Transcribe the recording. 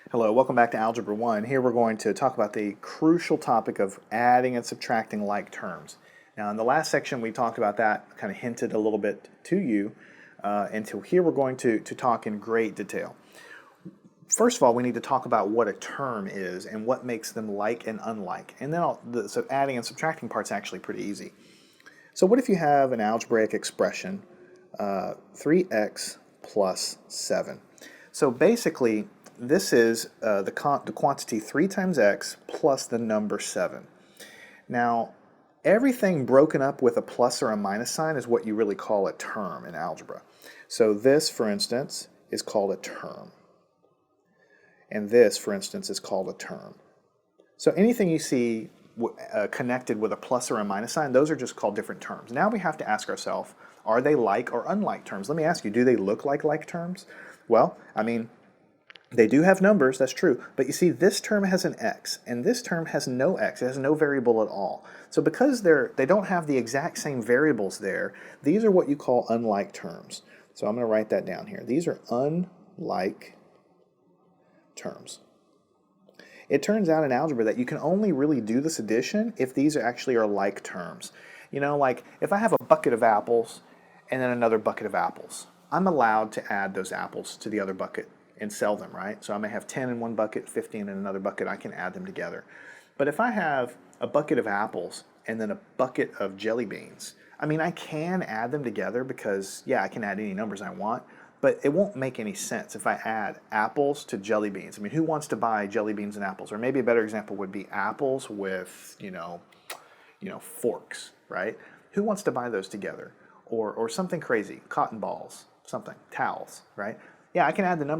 Hello, welcome back to Algebra 1. Here we're going to talk about the crucial topic of adding and subtracting like terms. Now in the last section we talked about that, kind of hinted a little bit to you, until here we're going to talk in great detail. First of all, we need to talk about what a term is and what makes them like and unlike. And then so adding and subtracting part's actually pretty easy. So what if you have an algebraic expression, 3x plus 7? So basically, this is the quantity 3 times x plus the number 7. Now, everything broken up with a plus or a minus sign is what you really call a term in algebra. So this, for instance, is called a term. And this, for instance, is called a term. So anything you see connected with a plus or a minus sign, those are just called different terms. Now we have to ask ourselves, are they like or unlike terms? Let me ask you, do they look like terms? Well, I mean, they do have numbers, that's true, but you see this term has an x, and this term has no x, it has no variable at all. So because they don't have the exact same variables there, these are what you call unlike terms. So I'm going to write that down here. These are unlike terms. It turns out in algebra that you can only really do this addition if these actually are like terms. You know, like if I have a bucket of apples and then another bucket of apples, I'm allowed to add those apples to the other bucket and sell them, right? So I may have 10 in one bucket, 15 in another bucket, I can add them together. But if I have a bucket of apples and then a bucket of jelly beans, I mean, I can add them together because, yeah, I can add any numbers I want, but it won't make any sense if I add apples to jelly beans. I mean, who wants to buy jelly beans and apples? Or maybe a better example would be apples with, forks, right? Who wants to buy those together? Or something crazy, cotton balls, something, towels, right? Yeah, I can add the numbers